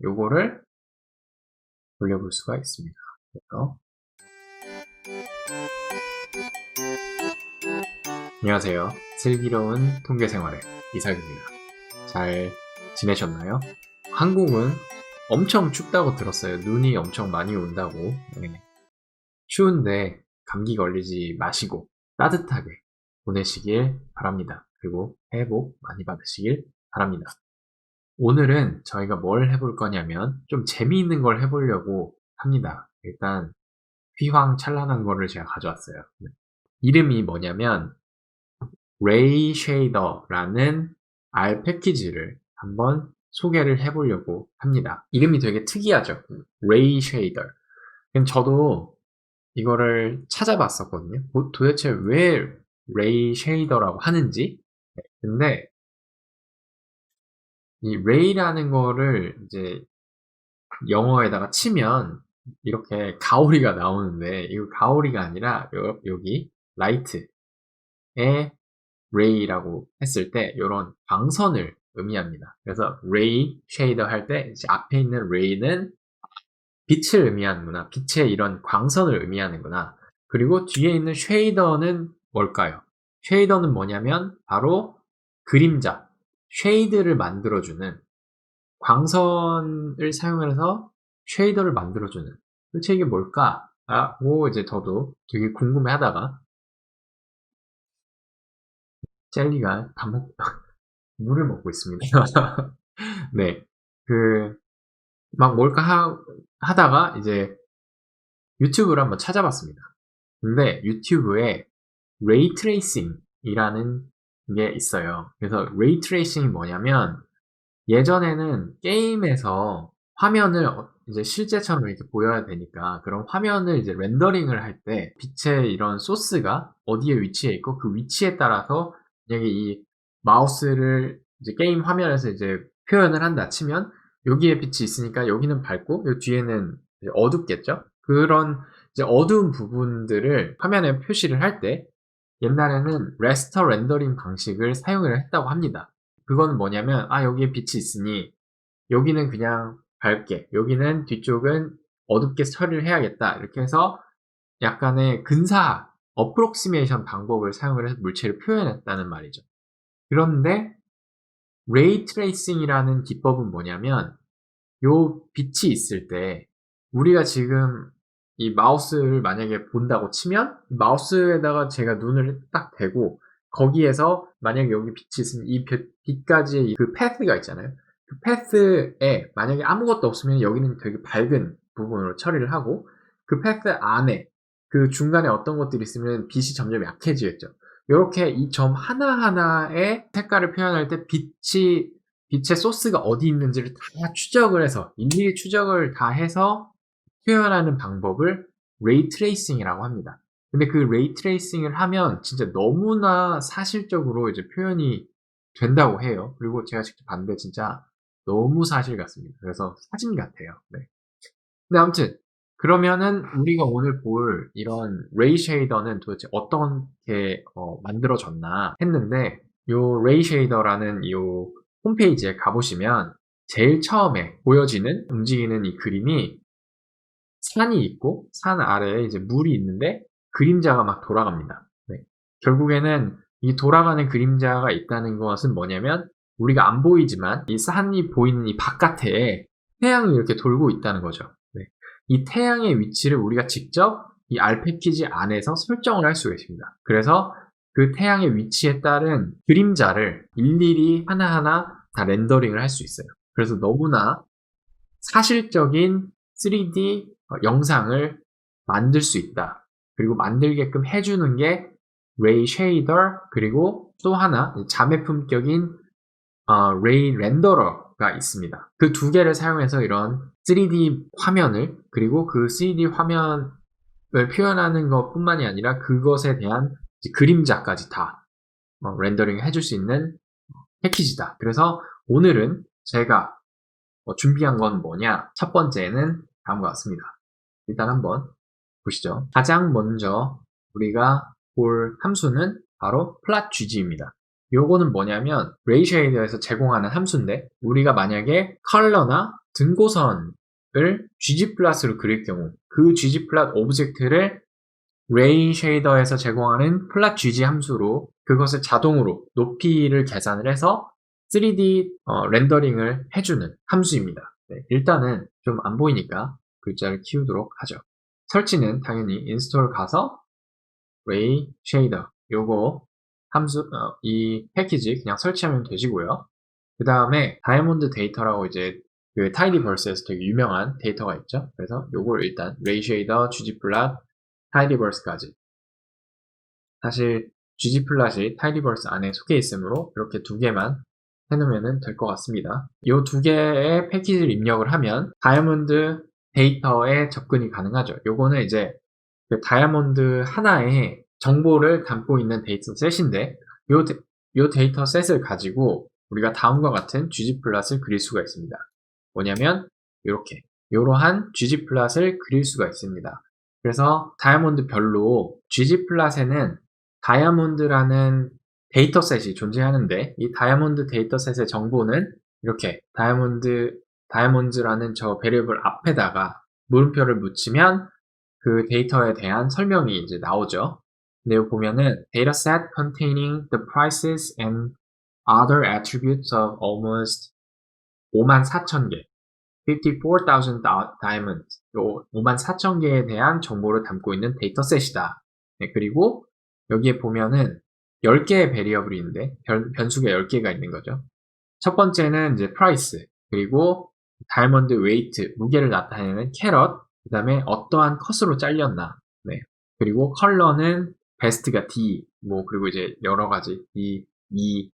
요거를 돌려볼 수가 있습니다. 그래서 안녕하세요. 슬기로운 통계생활의 이삭입니다. 잘 지내셨나요? 한국은 엄청 춥다고 들었어요. 눈이 엄청 많이 온다고. 네. 추운데 감기 걸리지 마시고 따뜻하게 보내시길 바랍니다. 그리고 새해 복 많이 받으시길 바랍니다. 오늘은 저희가 뭘 해볼 거냐면 좀 재미있는 걸 해보려고 합니다. 일단 휘황찬란한 거를 제가 가져왔어요. 이름이 뭐냐면 레이 쉐이더라는 R 패키지를 한번 소개를 해보려고 합니다. 이름이 되게 특이하죠. 레이 쉐이더. 저도 이거를 찾아봤었거든요. 도대체 왜 레이 쉐이더라고 하는지. 근데 이 레이라는 거를 이제 영어에다가 치면 이렇게 가오리가 나오는데 이거 가오리가 아니라 여기 라이트에 레이라고 했을 때 이런 광선을 의미합니다. 그래서 레이 쉐이더 할 때 앞에 있는 레이는 빛을 의미하는구나. 빛의 이런 광선을 의미하는구나. 그리고 뒤에 있는 쉐이더는 뭘까요? 쉐이더는 뭐냐면 바로 그림자, 쉐이드를 만들어주는 광선을 사용해서 쉐이더를 만들어주는 도대체 이게 뭘까? 라고 이제 저도 되게 궁금해 하다가 젤리가 물을 먹고 있습니다. 네. 막 뭘까 하다가 이제 유튜브를 한번 찾아봤습니다. 근데 유튜브에 레이 트레이싱이라는 게 있어요. 그래서 레이 트레이싱이 뭐냐면 예전에는 게임에서 화면을 이제 실제처럼 이렇게 보여야 되니까 그런 화면을 이제 렌더링을 할 때 빛의 이런 소스가 어디에 위치해 있고 그 위치에 따라서 만약에 이 마우스를 이제 게임 화면에서 이제 표현을 한다 치면 여기에 빛이 있으니까 여기는 밝고 요 뒤에는 이제 어둡겠죠? 그런 이제 어두운 부분들을 화면에 표시를 할 때 옛날에는 레스터 렌더링 방식을 사용을 했다고 합니다. 그건 뭐냐면 여기에 빛이 있으니 여기는 그냥 밝게 여기는 뒤쪽은 어둡게 처리를 해야겠다 이렇게 해서 약간의 근사화 어프록시메이션 방법을 사용을 해서 물체를 표현했다는 말이죠. 그런데 레이 트레이싱이라는 기법은 뭐냐면 요 빛이 있을 때 우리가 지금 이 마우스를 만약에 본다고 치면 마우스에다가 제가 눈을 딱 대고 거기에서 만약에 여기 빛이 있으면 이 빛까지의 그 패스가 있잖아요. 그 패스에 만약에 아무것도 없으면 여기는 되게 밝은 부분으로 처리를 하고 그 패스 안에 그 중간에 어떤 것들이 있으면 빛이 점점 약해지겠죠. 이렇게 이 점 하나하나의 색깔을 표현할 때 빛의 소스가 어디 있는지를 다 추적을 해서 일일이 추적을 다 해서 표현하는 방법을 레이 트레이싱이라고 합니다. 근데 그 레이 트레이싱을 하면 진짜 너무나 사실적으로 이제 표현이 된다고 해요. 그리고 제가 직접 봤는데 진짜 너무 사실 같습니다. 그래서 사진 같아요. 네. 근데 아무튼 그러면은 우리가 오늘 볼 이런 레이 쉐이더는 도대체 어떻게 만들어졌나 했는데 요 레이 쉐이더라는 요 홈페이지에 가보시면 제일 처음에 보여지는 움직이는 이 그림이 산이 있고 산 아래에 이제 물이 있는데 그림자가 막 돌아갑니다. 네. 결국에는 이 돌아가는 그림자가 있다는 것은 뭐냐면 우리가 안 보이지만 이 산이 보이는 이 바깥에 태양이 이렇게 돌고 있다는 거죠. 네. 이 태양의 위치를 우리가 직접 이 R 패키지 안에서 설정을 할 수가 있습니다. 그래서 그 태양의 위치에 따른 그림자를 일일이 하나하나 다 렌더링을 할 수 있어요. 그래서 너무나 사실적인 3D 영상을 만들 수 있다. 그리고 만들게끔 해주는 게 레이 쉐이더 그리고 또 하나 자매 품격인 레이 렌더러가 있습니다. 그 두 개를 사용해서 이런 3D 화면을 그리고 그 3D 화면을 표현하는 것뿐만이 아니라 그것에 대한 그림자까지 다 렌더링 해줄 수 있는 패키지다. 그래서 오늘은 제가 준비한 건 뭐냐? 첫 번째는 다음과 같습니다. 일단 한번 보시죠. 가장 먼저 우리가 볼 함수는 바로 plotgg입니다. 요거는 뭐냐면 레이 쉐이더에서 제공하는 함수인데 우리가 만약에 컬러나 등고선을 gg플롯으로 그릴 경우 그 gg플롯 오브젝트를 레이 쉐이더에서 제공하는 플랫 gg 함수로 그것을 자동으로 높이를 계산을 해서 3D 렌더링을 해주는 함수입니다. 네, 일단은 좀 안 보이니까 글자를 키우도록 하죠. 설치는 당연히 인스톨 가서 레이 쉐이더 요거 함수 이 패키지 그냥 설치하면 되시고요. 그 다음에 다이아몬드 데이터라고 이제 그 타이디버스에서 되게 유명한 데이터가 있죠. 그래서 요걸 일단 레이 쉐이더, gg플롯, 타이디버스까지 사실 gg플롯이 타이디버스 안에 속해 있으므로 이렇게 두 개만 해놓으면 될 것 같습니다. 이 두 개의 패키지를 입력을 하면 다이아몬드 데이터에 접근이 가능하죠. 요거는 이제 그 다이아몬드 하나에 정보를 담고 있는 데이터 셋인데 요 데이터 셋을 가지고 우리가 다음과 같은 gg플롯을 그릴 수가 있습니다. 뭐냐면 이렇게 이러한 gg플롯을 그릴 수가 있습니다. 그래서 다이아몬드별로 gg플롯에는 다이아몬드라는 데이터셋이 존재하는데 이 다이아몬드 데이터셋의 정보는 이렇게 다이아몬드라는 저 베리어블 앞에다가 물음표를 붙이면 그 데이터에 대한 설명이 이제 나오죠. 근데 여기 보면은 dataset containing the prices and other attributes of almost 54,000개 54,000 diamonds 54,000개에 대한 정보를 담고 있는 데이터셋이다. 네, 그리고 여기에 보면은 10개의 베리어블이 있는데 변수가 10개가 있는 거죠. 첫 번째는 이제 price 그리고 다이아몬드 웨이트 무게를 나타내는 캐럿 그 다음에 어떠한 컷으로 잘렸나 네. 그리고 컬러는 베스트가 D 뭐 그리고 이제 여러 가지 E,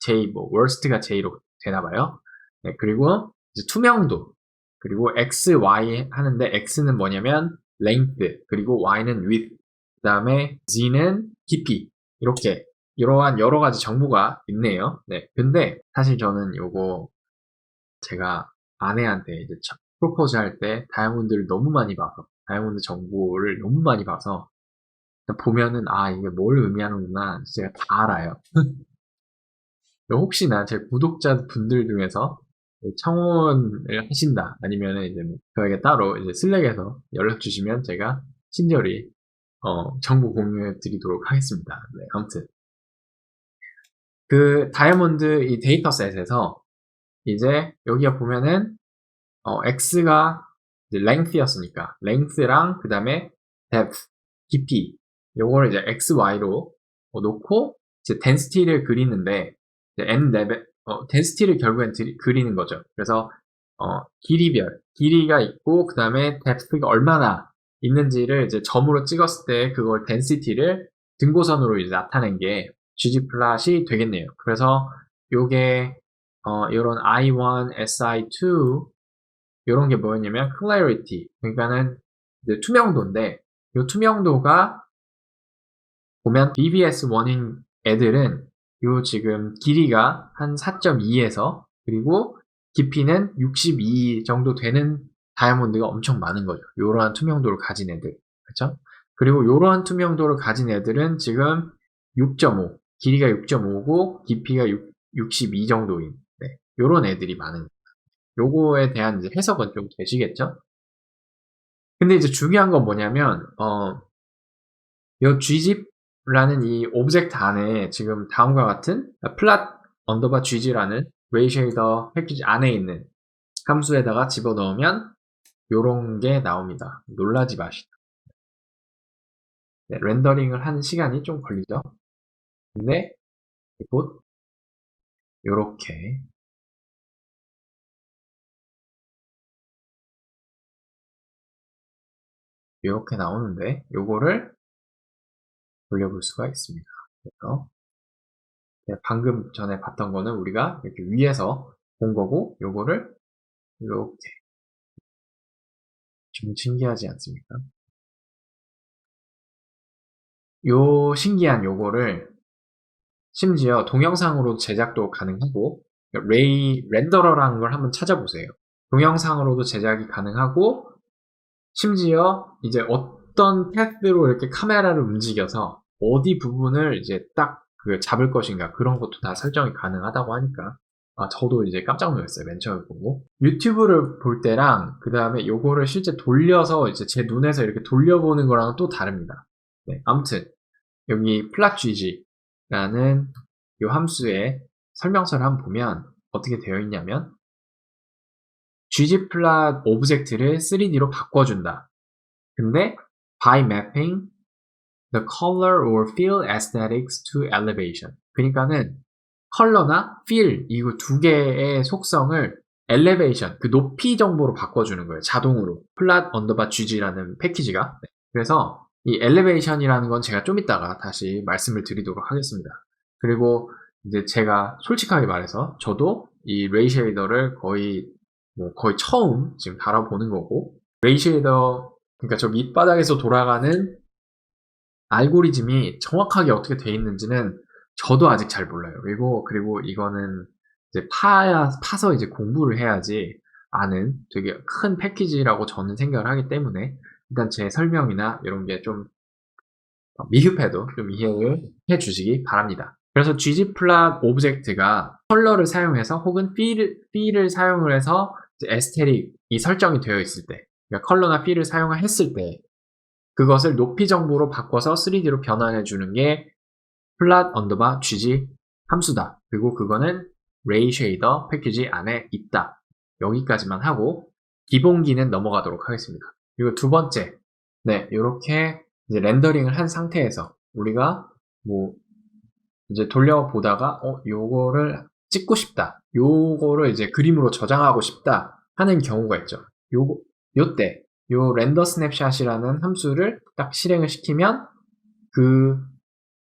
J 뭐 worst가 J로 되나봐요. 네, 그리고 이제 투명도 그리고 X, Y 하는데 X는 뭐냐면 length 그리고 Y는 width 그 다음에 Z는 깊이 이렇게 이러한 여러 가지 정보가 있네요. 네, 근데 사실 저는 요거 제가 아내한테 이제 프로포즈 할 때 다이아몬드를 너무 많이 봐서 다이아몬드 정보를 너무 많이 봐서 보면은 아 이게 뭘 의미하는구나 제가 다 알아요. 혹시나 제 구독자 분들 중에서 청혼을 하신다 아니면은 이제 뭐 저에게 따로 이제 슬랙에서 연락 주시면 제가 친절히 정보 공유해 드리도록 하겠습니다. 네, 아무튼 그 다이아몬드 이 데이터셋에서 이제 여기가 보면은 x가 이제 length였으니까 length랑 그 다음에 depth 깊이 요거를 이제 x, y로 놓고 이제 density를 그리는데 이제 n 레벨 density를 결국엔 그리는 거죠. 그래서 길이별 길이가 있고 그 다음에 depth가 얼마나 있는지를 이제 점으로 찍었을 때 그걸 density를 등고선으로 이제 나타낸 게 ggplot이 되겠네요. 그래서 요게 요런 I1, SI2 요런 게 뭐였냐면 clarity 그러니까는 이제 투명도인데 요 투명도가 보면 BBS1인 애들은 요 지금 길이가 한 4.2에서 그리고 깊이는 62 정도 되는 다이아몬드가 엄청 많은 거죠. 요러한 투명도를 가진 애들. 그쵸? 그리고 요러한 투명도를 가진 애들은 지금 6.5 길이가 6.5고 깊이가 62 정도인 네, 요런 애들이 많은 요거에 대한 이제 해석은 좀 되시겠죠? 근데 이제 중요한 건 뭐냐면 요 gg라는 이 오브젝트 안에 지금 다음과 같은 플랫 언더바 gg라는 레이 쉐이더 패키지 안에 있는 함수에다가 집어넣으면 요런 게 나옵니다. 놀라지 마시다. 네, 렌더링을 하는 시간이 좀 걸리죠. 근데 곧 요렇게 나오는데 요거를 돌려볼 수가 있습니다. 그래서 방금 전에 봤던 거는 우리가 이렇게 위에서 본 거고 요거를 이렇게 좀 신기하지 않습니까? 요 신기한 요거를 심지어 동영상으로 제작도 가능하고 레이 렌더러라는 걸 한번 찾아보세요. 동영상으로도 제작이 가능하고 심지어 이제 어떤 패스로 이렇게 카메라를 움직여서 어디 부분을 이제 딱 그 잡을 것인가 그런 것도 다 설정이 가능하다고 하니까 저도 이제 깜짝 놀랐어요. 맨 처음에 보고. 유튜브를 볼 때랑 그 다음에 요거를 실제 돌려서 이제 제 눈에서 이렇게 돌려보는 거랑은 또 다릅니다. 네, 아무튼 여기 plotGG라는 요 함수의 설명서를 한번 보면 어떻게 되어 있냐면 ggplot 오브젝트를 3D로 바꿔준다. 근데 by mapping the color or feel aesthetics to elevation. 그러니까는 컬러나 feel 이거 두 개의 속성을 elevation 그 높이 정보로 바꿔주는 거예요. 자동으로 plot underbar gg라는 패키지가. 네. 그래서 이 elevation이라는 건 제가 좀 이따가 다시 말씀을 드리도록 하겠습니다. 그리고 이제 제가 솔직하게 말해서 저도 이 레이 쉐이더를 거의 처음 지금 달아보는 거고 레이 쉐이더 그러니까 저 밑바닥에서 돌아가는 알고리즘이 정확하게 어떻게 돼 있는지는 저도 아직 잘 몰라요. 그리고 이거는 이제 파서 이제 공부를 해야지 아는 되게 큰 패키지라고 저는 생각을 하기 때문에 일단 제 설명이나 이런 게 좀 미흡해도 좀 이해를 해 주시기 바랍니다. 그래서 ggplot 오브젝트가 컬러를 사용해서 혹은 feel을 사용을 해서 에스테틱이 설정이 되어 있을 때 그러니까 컬러나 feel을 사용했을 때 그것을 높이 정보로 바꿔서 3D로 변환해 주는 게 plot underbar gg 함수다. 그리고 그거는 ray shader 패키지 안에 있다. 여기까지만 하고 기본기는 넘어가도록 하겠습니다. 그리고 두 번째, 네, 이렇게 이제 렌더링을 한 상태에서 우리가 이제 돌려보다가 요거를 찍고 싶다. 요거를 이제 그림으로 저장하고 싶다 하는 경우가 있죠. 요때 요 렌더 스냅샷이라는 함수를 딱 실행을 시키면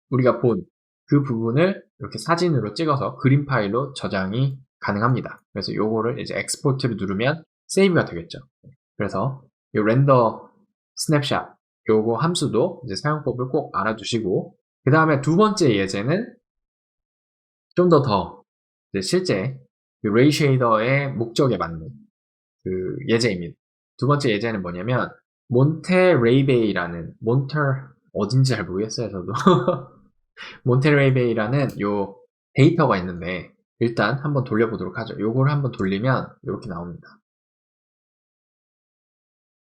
우리가 본 그 부분을 이렇게 사진으로 찍어서 그림 파일로 저장이 가능합니다. 그래서 요거를 이제 엑스포트를 누르면 세이브가 되겠죠. 그래서 요 렌더 스냅샷 요거 함수도 이제 사용법을 꼭 알아두시고 그 다음에 두 번째 예제는 좀 더 실제 레이 쉐이더의 목적에 맞는 그 예제입니다. 두 번째 예제는 뭐냐면 몬테레이베이라는 어딘지 잘 모르겠어요 저도 몬테레이베이라는 요 데이터가 있는데 일단 한번 돌려보도록 하죠. 요걸 한번 돌리면 이렇게 나옵니다.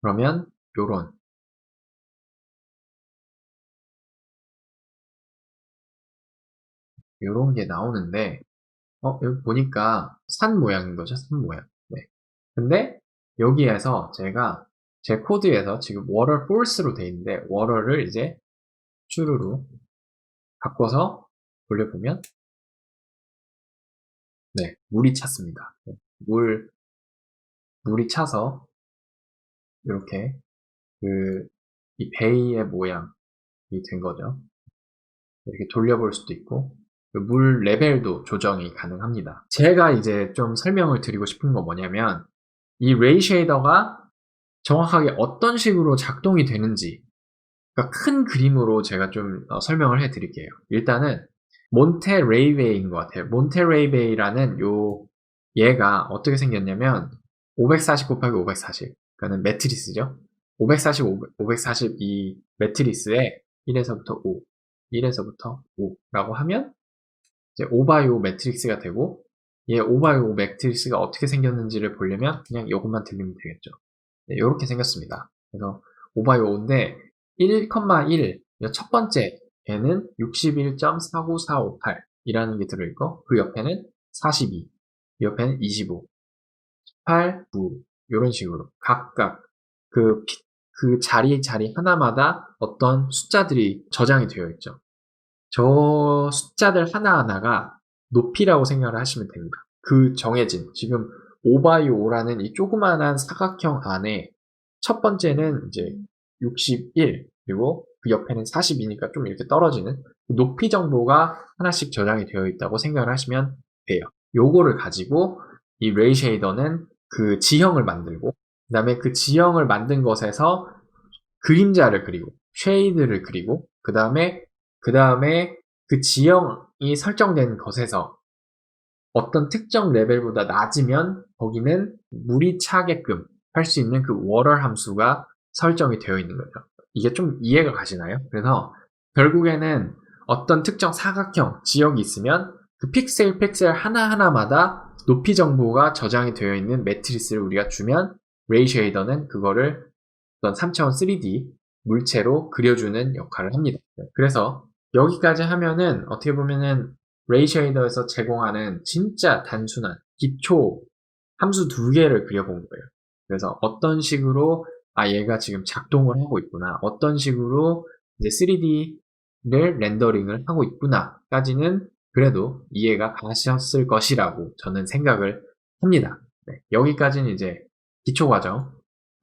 그러면 요런 게 나오는데 여기 보니까 산 모양인 거죠. 산 모양. 네. 근데 여기에서 제가 제 코드에서 지금 water force로 돼 있는데 water를 이제 true로 바꿔서 돌려보면 네, 물이 찼습니다. 네, 물이 차서 이렇게 이 베이의 모양이 된 거죠. 이렇게 돌려볼 수도 있고 물 레벨도 조정이 가능합니다. 제가 이제 좀 설명을 드리고 싶은 건 뭐냐면 이 레이 쉐이더가 정확하게 어떤 식으로 작동이 되는지 그러니까 큰 그림으로 제가 좀 설명을 해드릴게요. 일단은 몬테레이베이인 것 같아요. 몬테레이베이라는 얘가 어떻게 생겼냐면 540 곱하기 540 그러니까 매트리스죠. 540, 540 이 매트리스에 1에서부터 5, 1에서부터 5라고 하면 이제 5x5 매트릭스가 되고 얘 5x5 매트릭스가 어떻게 생겼는지를 보려면 그냥 이것만 들리면 되겠죠. 네, 이렇게 생겼습니다. 그래서 5x5인데 1,1 첫 번째 에는 61.49458 이라는 게 들어있고 그 옆에는 42, 옆에는 25, 18, 9 이런 식으로 각각 그 자리 하나마다 어떤 숫자들이 저장이 되어 있죠. 저 숫자들 하나하나가 높이라고 생각을 하시면 됩니다. 그 정해진 지금 5x5라는 이 조그만한 사각형 안에 첫 번째는 이제 61 그리고 그 옆에는 42니까 좀 이렇게 떨어지는 높이 정보가 하나씩 저장이 되어 있다고 생각을 하시면 돼요. 요거를 가지고 이 레이 쉐이더는 그 지형을 만들고 그 다음에 그 지형을 만든 것에서 그림자를 그리고 쉐이드를 그리고 그 다음에 그 지형이 설정된 것에서 어떤 특정 레벨보다 낮으면 거기는 물이 차게끔 할 수 있는 그 water 함수가 설정이 되어 있는 거죠. 이게 좀 이해가 가시나요? 그래서 결국에는 어떤 특정 사각형 지역이 있으면 그 픽셀 하나하나마다 높이 정보가 저장이 되어 있는 매트리스를 우리가 주면 레이 쉐이더는 그거를 어떤 3차원 3D 물체로 그려주는 역할을 합니다. 그래서 여기까지 하면은 어떻게 보면은 레이 쉐이더에서 제공하는 진짜 단순한 기초 함수 두 개를 그려본 거예요. 그래서 어떤 식으로 얘가 지금 작동을 하고 있구나. 어떤 식으로 이제 3D를 렌더링을 하고 있구나까지는 그래도 이해가 가셨을 것이라고 저는 생각을 합니다. 네, 여기까지는 이제 기초 과정.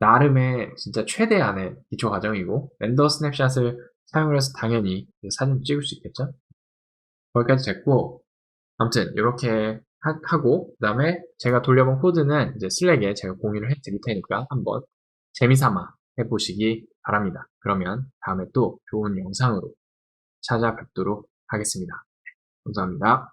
나름의 진짜 최대한의 기초 과정이고 렌더 스냅샷을 사용을 해서 당연히 사진 찍을 수 있겠죠? 거기까지 됐고 아무튼 이렇게 하고 그 다음에 제가 돌려본 코드는 이제 슬랙에 제가 공유를 해드릴 테니까 한번 재미삼아 해보시기 바랍니다. 그러면 다음에 또 좋은 영상으로 찾아뵙도록 하겠습니다. 감사합니다.